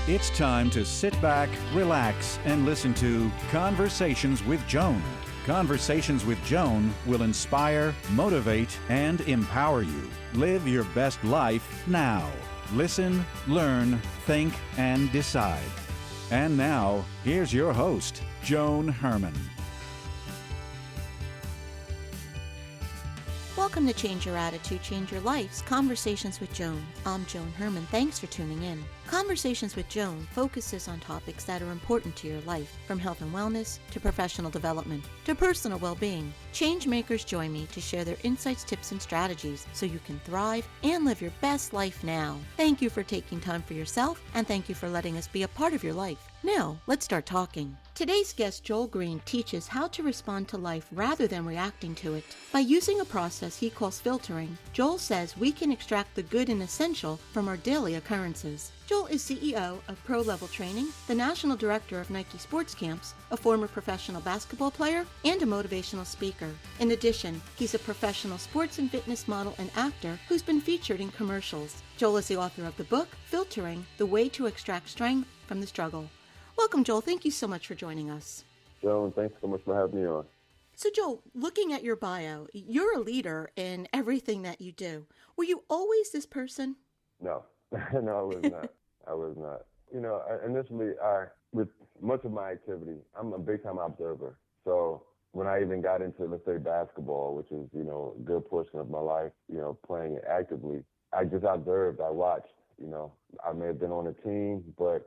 It's time to sit back, relax, and listen to Conversations with Joan. Conversations with Joan will inspire, motivate, and empower you. Live your best life now. Listen, learn, think, and decide. And now, here's your host, Joan Herman. Welcome to Change Your Attitude, Change Your Life's Conversations with Joan. I'm Joan Herman. Thanks for tuning in. Conversations with Joan focuses on topics that are important to your life, from health and wellness to professional development to personal well-being. Change makers join me to share their insights, tips, and strategies so you can thrive and live your best life now. Thank you for taking time for yourself, and thank you for letting us be a part of your life. Now, let's start talking. Today's guest, Joel Green, teaches how to respond to life rather than reacting to it. By using a process he calls filtering, Joel says we can extract the good and essential from our daily occurrences. Joel is CEO of Pro Level Training, the National Director of Nike Sports Camps, a former professional basketball player, and a motivational speaker. In addition, he's a professional sports and fitness model and actor who's been featured in commercials. Joel is the author of the book, Filtering: The Way to Extract Strength from the Struggle. Welcome, Joel. Thank you so much for joining us. Joan, thanks so much for having me on. So, Joel, looking at your bio, you're a leader in everything that you do. Were you always this person? No, no, I was not. I was not. You know, initially, with much of my activity, I'm a big-time observer. So when I even got into, let's say, basketball, which is, you know, a good portion of my life, you know, playing it actively, I just observed, I watched, you know. I may have been on a team, but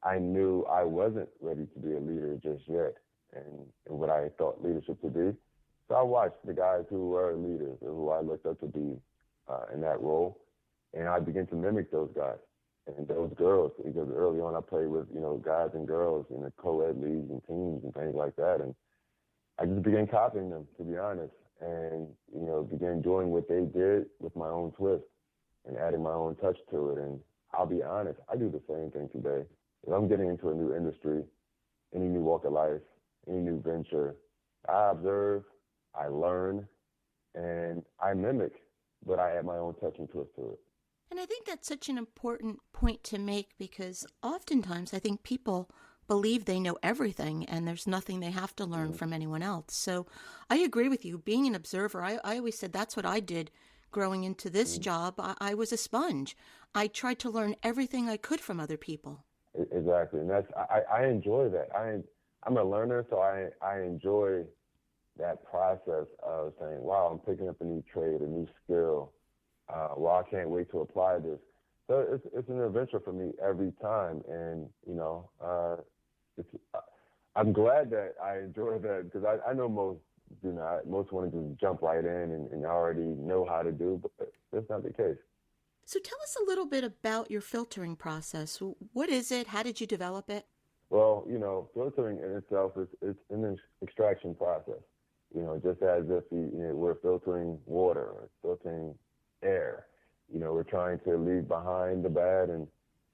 I knew I wasn't ready to be a leader just yet and what I thought leadership to be. So I watched the guys who were leaders or who I looked up to be in that role, and I began to mimic those guys and those girls, because early on I played with, you know, guys and girls in the co-ed leagues and teams and things like that, and I just began copying them, to be honest, and, you know, began doing what they did with my own twist and adding my own touch to it. And I'll be honest, I do the same thing today. If I'm getting into a new industry, any new walk of life, any new venture, I observe, I learn, and I mimic, but I add my own touch and twist to it. And I think that's such an important point to make, because oftentimes I think people believe they know everything and there's nothing they have to learn from anyone else. So I agree with you. Being an observer, I always said that's what I did growing into this job. I was a sponge. I tried to learn everything I could from other people. Exactly, and that's I enjoy that. I'm a learner, so I enjoy that process of saying, wow, I'm picking up a new trade, a new skill. Well, I can't wait to apply this. So it's an adventure for me every time, and you know, I'm glad that I enjoy that, because I know most do not. Most want to just jump right in and already know how to do, but that's not the case. So tell us a little bit about your filtering process. What is it? How did you develop it? Well, you know, filtering in itself is an extraction process. You know, just as if we're filtering water or filtering air. You know, we're trying to leave behind the bad and,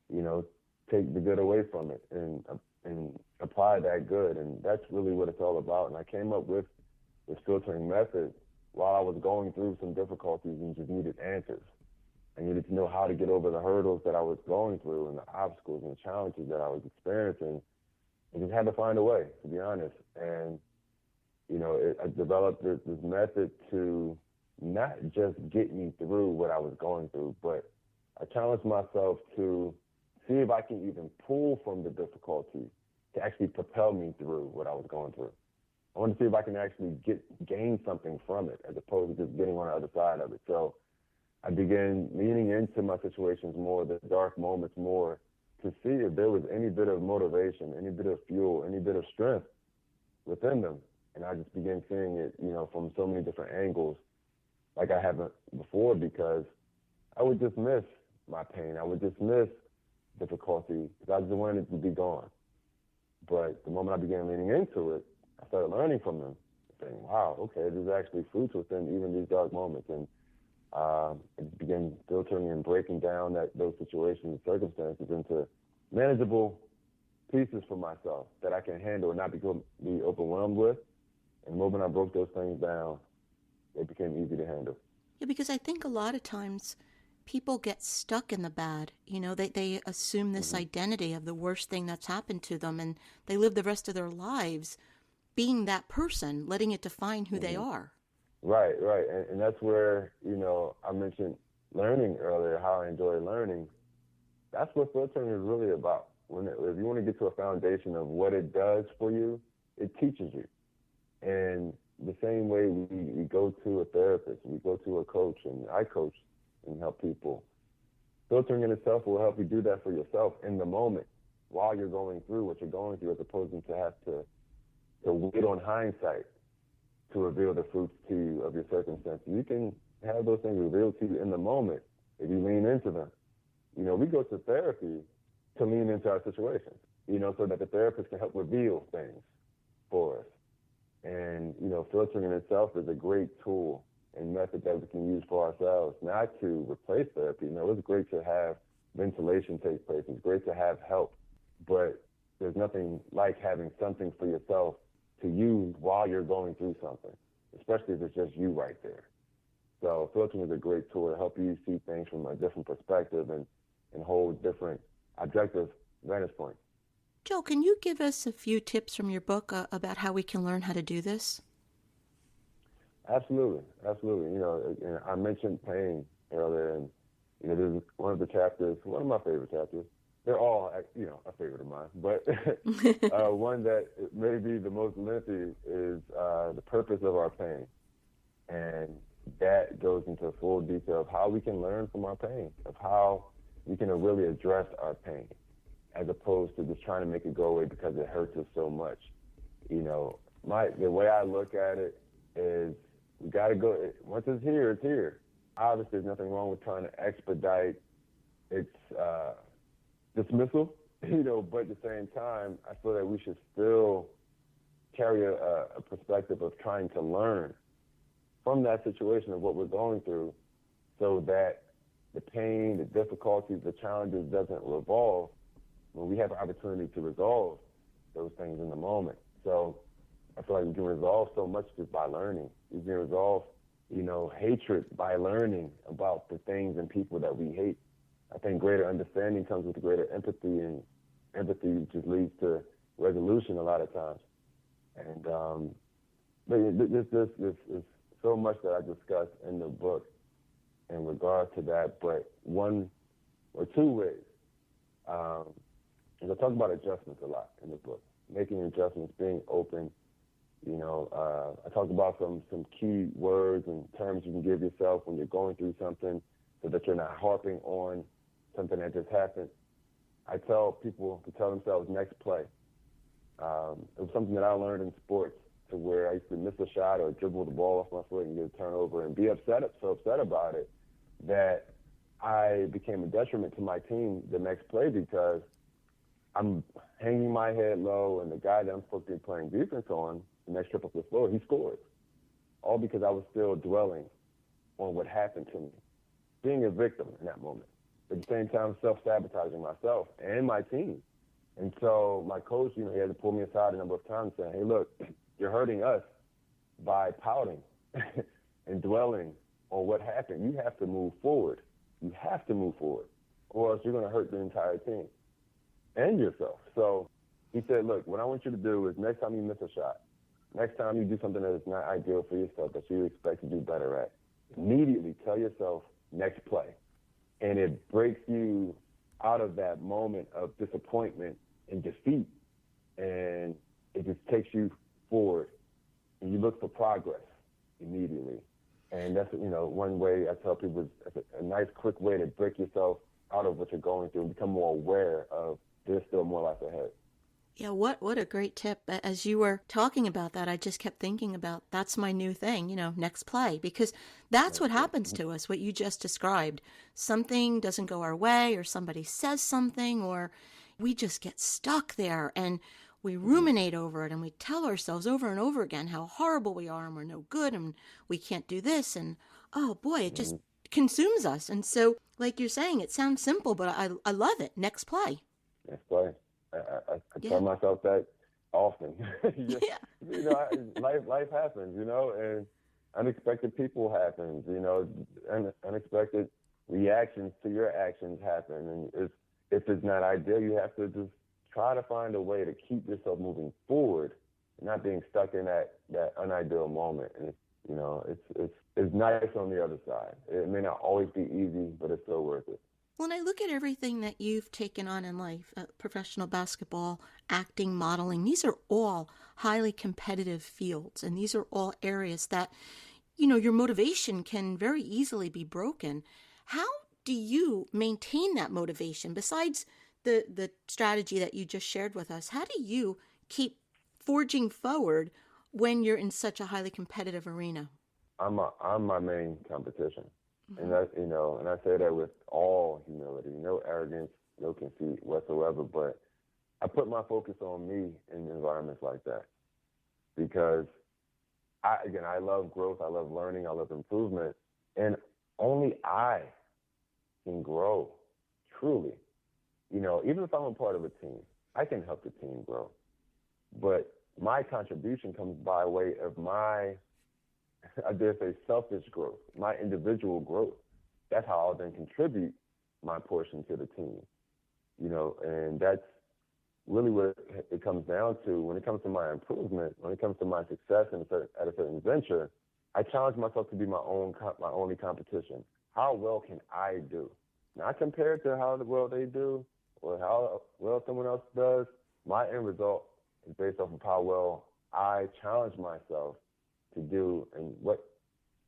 you know, take the good away from it and apply that good. And that's really what it's all about. And I came up with this filtering method while I was going through some difficulties and just needed answers. I needed to know how to get over the hurdles that I was going through and the obstacles and the challenges that I was experiencing. I just had to find a way, to be honest. And, you know, I developed this method to not just get me through what I was going through, but I challenged myself to see if I can even pull from the difficulty to actually propel me through what I was going through. I wanted to see if I can actually gain something from it, as opposed to just getting on the other side of it. So I began leaning into my situations more, the dark moments more, to see if there was any bit of motivation, any bit of fuel, any bit of strength within them. And I just began seeing it, you know, from so many different angles, like I haven't before, because I would dismiss my pain. I would dismiss difficulty because I just wanted it to be gone. But the moment I began leaning into it, I started learning from them, saying, wow, okay, there's actually fruits within even these dark moments. And I began filtering and breaking down those situations and circumstances into manageable pieces for myself that I can handle and not be overwhelmed with. And the moment I broke those things down, it became easy to handle. Yeah, because I think a lot of times people get stuck in the bad. They assume this Mm-hmm. identity of the worst thing that's happened to them, and they live the rest of their lives being that person, letting it define who they Mm-hmm. are. Right, right. And that's where, I mentioned learning earlier, how I enjoy learning. That's what filtering is really about. If you want to get to a foundation of what it does for you, it teaches you. And the same way we go to a therapist, we go to a coach, and I coach and help people. Filtering in itself will help you do that for yourself in the moment while you're going through what you're going through, as opposed to have to wait on hindsight to reveal the fruits to you of your circumstances. You can have those things revealed to you in the moment if you lean into them. We go to therapy to lean into our situations, so that the therapist can help reveal things for us. And, filtering in itself is a great tool and method that we can use for ourselves, not to replace therapy. It's great to have ventilation take place. It's great to have help, but there's nothing like having something for yourself to use while you're going through something, especially if it's just you right there. So filtering is a great tool to help you see things from a different perspective and hold different objective vantage points. Joe, can you give us a few tips from your book about how we can learn how to do this? Absolutely, absolutely. And I mentioned pain earlier, and there's one of the chapters, one of my favorite chapters. They're all, a favorite of mine, but one that may be the most lengthy is the purpose of our pain, and that goes into full detail of how we can learn from our pain, of how we can really address our pain, as opposed to just trying to make it go away because it hurts us so much. The way I look at it is, we got to go. Once it's here, it's here. Obviously, there's nothing wrong with trying to expedite its dismissal, but at the same time, I feel that we should still carry a perspective of trying to learn from that situation of what we're going through, so that the pain, the difficulties, the challenges doesn't revolve when we have an opportunity to resolve those things in the moment. So I feel like we can resolve so much just by learning. We can resolve, hatred by learning about the things and people that we hate. I think greater understanding comes with greater empathy, and empathy just leads to resolution a lot of times. And there's so much that I discuss in the book in regards to that, but one or two ways. I talk about adjustments a lot in the book, making adjustments, being open. I talk about some key words and terms you can give yourself when you're going through something, so that you're not harping on something that just happened. I tell people to tell themselves next play. It was something that I learned in sports, to where I used to miss a shot or dribble the ball off my foot and get a turnover and be so upset about it that I became a detriment to my team the next play, because I'm hanging my head low, and the guy that I'm supposed to be playing defense on, the next trip up the floor, he scores. All because I was still dwelling on what happened to me, being a victim in that moment. At the same time, self-sabotaging myself and my team. And so my coach, he had to pull me aside a number of times saying, hey, look, you're hurting us by pouting and dwelling on what happened. You have to move forward. You have to move forward, or else you're going to hurt the entire team and yourself. So he said, look, what I want you to do is, next time you miss a shot, next time you do something that is not ideal for yourself, that you expect to do better at, immediately tell yourself next play. And it breaks you out of that moment of disappointment and defeat, and it just takes you forward, and you look for progress immediately. And that's, one way I tell people, it's a nice, quick way to break yourself out of what you're going through and become more aware of there's still more life ahead. Yeah, what a great tip. As you were talking about that, I just kept thinking about, that's my new thing, next play, because that's what happens to us, what you just described. Something doesn't go our way, or somebody says something, or we just get stuck there and we ruminate over it, and we tell ourselves over and over again how horrible we are, and we're no good, and we can't do this, and oh boy, it just consumes us. And so, like you're saying, it sounds simple, but I love it. Next play. Next play. I tell myself that often. Yeah. Life happens, and unexpected people happen, and unexpected reactions to your actions happen. And if it's not ideal, you have to just try to find a way to keep yourself moving forward, and not being stuck in that unideal moment. And it's nice on the other side. It may not always be easy, but it's still worth it. When I look at everything that you've taken on in life, professional basketball, acting, modeling, these are all highly competitive fields. And these are all areas that, your motivation can very easily be broken. How do you maintain that motivation? Besides the strategy that you just shared with us, how do you keep forging forward when you're in such a highly competitive arena? I'm my main competition. And that, and I say that with all humility, no arrogance, no conceit whatsoever. But I put my focus on me in environments like that, because I love growth, I love learning, I love improvement, and only I can grow truly. Even if I'm a part of a team, I can help the team grow, but my contribution comes by way of my, I dare say, selfish growth, my individual growth. That's how I'll then contribute my portion to the team, and that's really what it comes down to. When it comes to my improvement, when it comes to my success at a certain venture, I challenge myself to be my only competition. How well can I do? Not compared to how well they do or how well someone else does. My end result is based off of how well I challenge myself to do, and what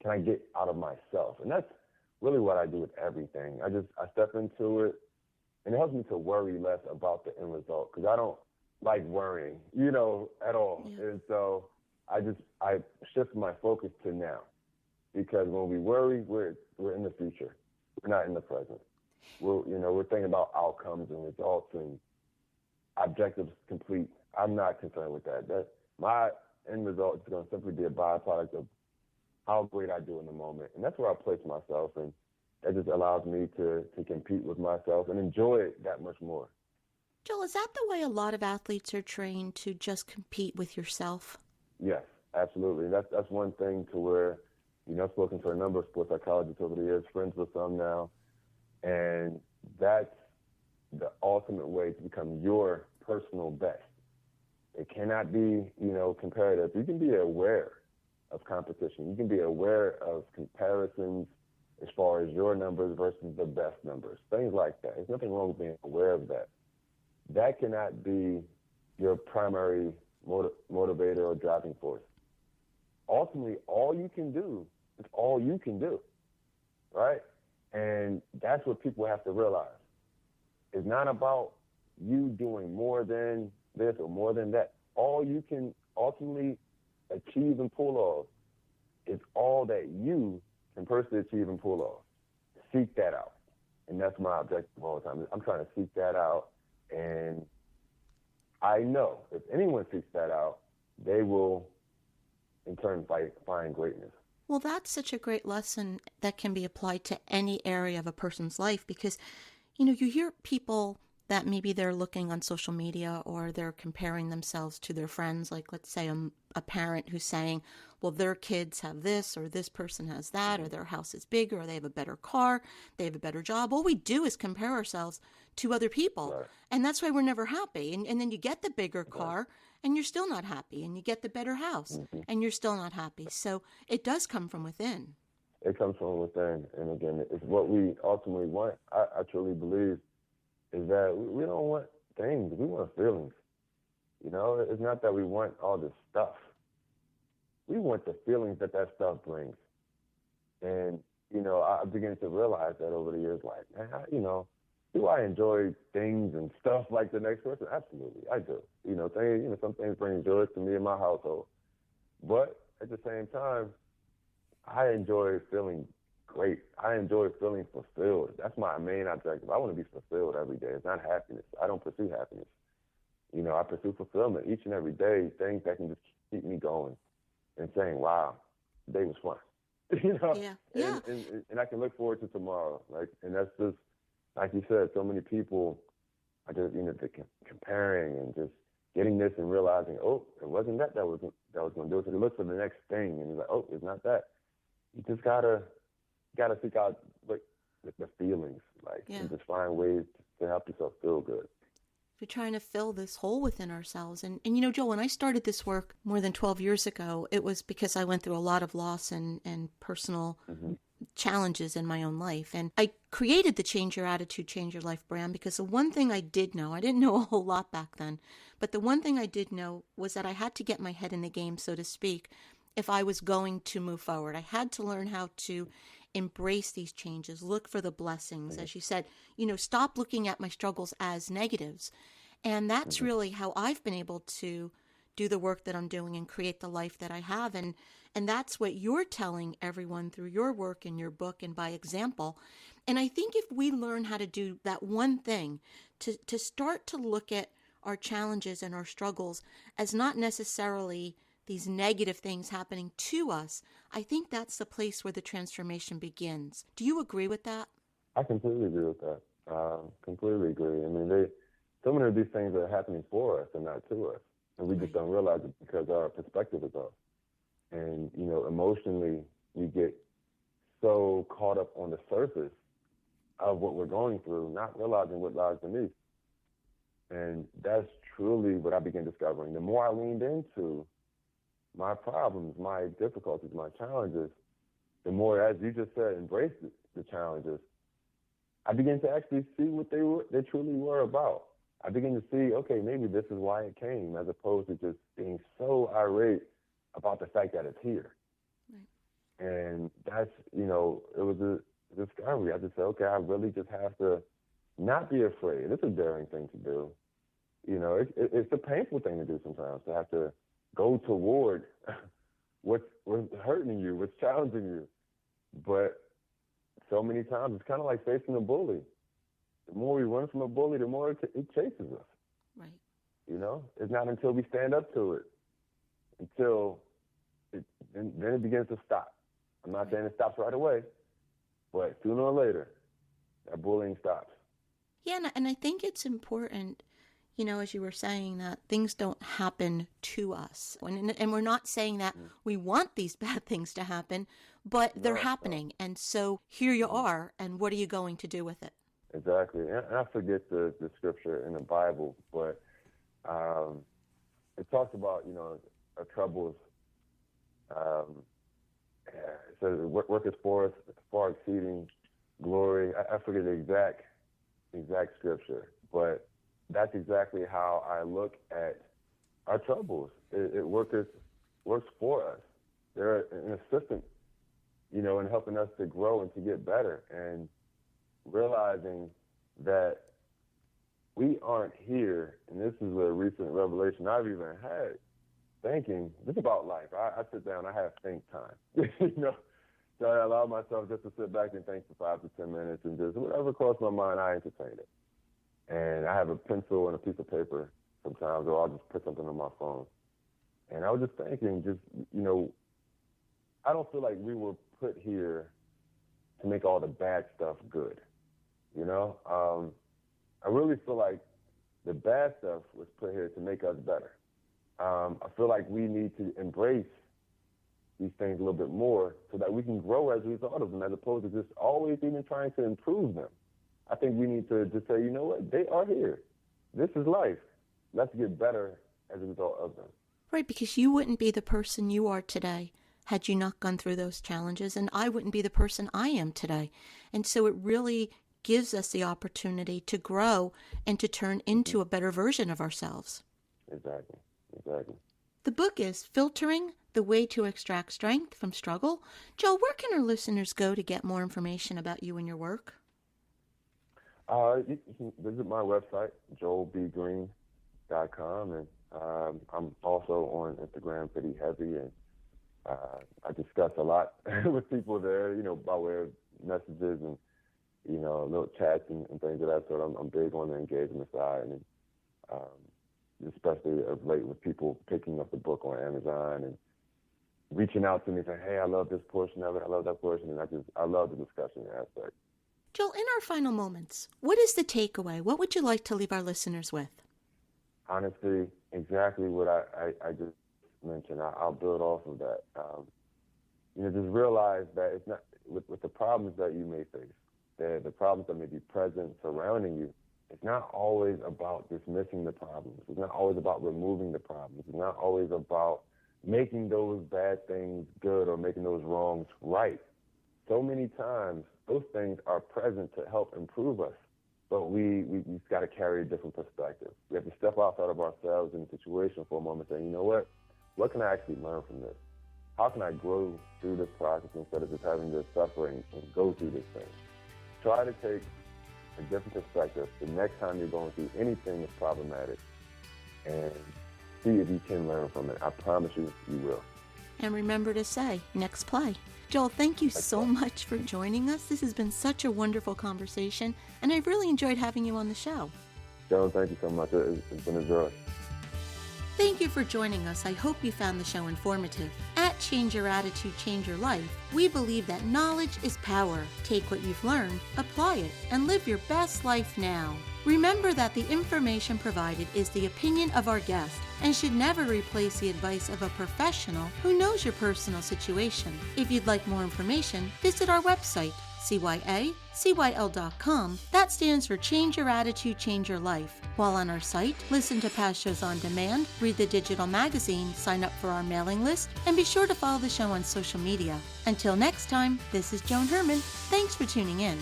can I get out of myself. And that's really what I do with everything. I step into it, and it helps me to worry less about the end result, because I don't like worrying, at all. Yeah. And so I shift my focus to now, because when we worry, we're in the future. We're not in the present. We're thinking about outcomes and results and objectives complete. I'm not concerned with that. My end result is going to simply be a byproduct of how great I do in the moment. And that's where I place myself. And that just allows me to compete with myself and enjoy it that much more. Joel, is that the way a lot of athletes are trained, to just compete with yourself? Yes, absolutely. That's one thing to where, I've spoken to a number of sports psychologists over the years, friends with some now, and that's the ultimate way to become your personal best. It cannot be, comparative. You can be aware of competition. You can be aware of comparisons as far as your numbers versus the best numbers, things like that. There's nothing wrong with being aware of that. That cannot be your primary motivator or driving force. Ultimately, all you can do is all you can do, right? And that's what people have to realize. It's not about you doing more than this or more than that. All you can ultimately achieve and pull off is all that you can personally achieve and pull off. Seek that out. And that's my objective all the time. I'm trying to seek that out. And I know if anyone seeks that out, they will in turn find greatness. Well, that's such a great lesson that can be applied to any area of a person's life, because, you hear people that maybe they're looking on social media or they're comparing themselves to their friends. Like, let's say a parent who's saying, well, their kids have this, or this person has that, or their house is bigger, or they have a better car, they have a better job. All we do is compare ourselves to other people. Right. And that's why we're never happy. And then you get the bigger car and you're still not happy. And you get the better house and you're still not happy. So it does come from within. It comes from within. And again, it's what we ultimately want. I truly believe is that we don't want things. We want feelings. It's not that we want all this stuff. We want the feelings that stuff brings. And, I begin to realize that over the years, like, man, do I enjoy things and stuff like the next person? Absolutely, I do. Some things bring joy to me and my household. But at the same time, I enjoy feeling great. I enjoy feeling fulfilled. That's my main objective. I want to be fulfilled every day. It's not happiness. I don't pursue happiness. I pursue fulfillment each and every day, things that can just keep me going and saying, wow, today was fun. Yeah. And I can look forward to tomorrow. And that's just, like you said, so many people are just, comparing and just getting this and realizing, oh, it wasn't that was going to do it. So they look for the next thing, and you're like, oh, it's not that. You just gotta seek out the feelings, like, Yeah. and just find ways to help yourself feel good. We're trying to fill this hole within ourselves. And you know, Joel, when I started this work more than 12 years ago, it was because I went through a lot of loss and personal challenges in my own life. And I created the Change Your Attitude, Change Your Life brand because the one thing I did know, I didn't know a whole lot back then, but the one thing I did know was that I had to get my head in the game, so to speak, if I was going to move forward. I had to learn how to embrace these changes, look for the blessings. As you said, you know, stop looking at my struggles as negatives. And that's really how I've been able to do the work that I'm doing and create the life that I have. And that's what you're telling everyone through your work and your book and by example. And I think if we learn how to do that one thing, to start to look at our challenges and our struggles as not necessarily these negative things happening to us, I think that's the place where the transformation begins. Do you agree with that? I completely agree with that. Completely agree. I mean, so many of these things are happening for us and not to us. And we just don't realize it because our perspective is off. And, you know, emotionally, we get so caught up on the surface of what we're going through, not realizing what lies beneath. And that's truly what I began discovering. The more I leaned into my problems, my difficulties, my challenges, the more, as you just said, embraced the challenges, I began to actually see what they truly were about. I began to see, okay, maybe this is why it came, as opposed to just being so irate about the fact that it's here. Right. And that's, you know, it was a discovery. I just said, okay, I really just have to not be afraid. It's a daring thing to do. You know, it's a painful thing to do sometimes, to have to go toward what's hurting you, what's challenging you. But so many times it's kind of like facing a bully. The more we run from a bully, the more it chases us. Right. You know, it's not until we stand up to it, then it begins to stop. I'm not saying it stops right away, but sooner or later, that bullying stops. Yeah, and I think it's important, you know, as you were saying, that things don't happen to us. And we're not saying that we want these bad things to happen, but they're happening. And so here you are, and what are you going to do with it? Exactly. And I forget the scripture in the Bible, but it talks about, you know, our troubles. It says work is for us, far exceeding glory. I forget the exact scripture, but that's exactly how I look at our troubles. It works for us. They're an assistant, you know, in helping us to grow and to get better, and realizing that we aren't here, and this is a recent revelation I've even had, thinking just about life. I sit down, I have think time, you know. So I allow myself just to sit back and think for 5 to 10 minutes, and just whatever crosses my mind, I entertain it. And I have a pencil and a piece of paper sometimes, or I'll just put something on my phone. And I was just thinking, you know, I don't feel like we were put here to make all the bad stuff good, you know? I really feel like the bad stuff was put here to make us better. I feel like we need to embrace these things a little bit more so that we can grow as a result of them, as opposed to just always even trying to improve them. I think we need to just say, you know what, they are here. This is life. Let's get better as a result of them. Right, because you wouldn't be the person you are today had you not gone through those challenges, and I wouldn't be the person I am today. And so it really gives us the opportunity to grow and to turn into a better version of ourselves. Exactly. The book is Filtering: The Way to Extract Strength from Struggle. Joe, where can our listeners go to get more information about you and your work? You can visit my website, joelbgreen.com, and I'm also on Instagram pretty heavy, and I discuss a lot with people there, you know, by way of messages and, you know, little chats and things of that sort. I'm big on the engagement side, and especially of late with people picking up the book on Amazon and reaching out to me saying, hey, I love this portion of it, I love that portion, and I love the discussion aspect. Joel, in our final moments, what is the takeaway? What would you like to leave our listeners with? Honestly, exactly what I just mentioned. I'll build off of that. You know, just realize that it's not with the problems that you may face. the problems that may be present surrounding you, it's not always about dismissing the problems. It's not always about removing the problems. It's not always about making those bad things good or making those wrongs right. So many times, those things are present to help improve us, but we've got to carry a different perspective. We have to step outside of ourselves in the situation for a moment and say, you know what can I actually learn from this? How can I grow through this process instead of just having to suffer and go through this thing? Try to take a different perspective the next time you're going through anything that's problematic and see if you can learn from it. I promise you, you will. And remember to say, next play. Joel, thank you so much for joining us. This has been such a wonderful conversation, and I've really enjoyed having you on the show. Joan, thank you so much. It's been a joy. Thank you for joining us. I hope you found the show informative. At Change Your Attitude, Change Your Life, we believe that knowledge is power. Take what you've learned, apply it, and live your best life now. Remember that the information provided is the opinion of our guest and should never replace the advice of a professional who knows your personal situation. If you'd like more information, visit our website, cyacyl.com. That stands for Change Your Attitude, Change Your Life. While on our site, listen to past shows on demand, read the digital magazine, sign up for our mailing list, and be sure to follow the show on social media. Until next time, this is Joan Herman. Thanks for tuning in.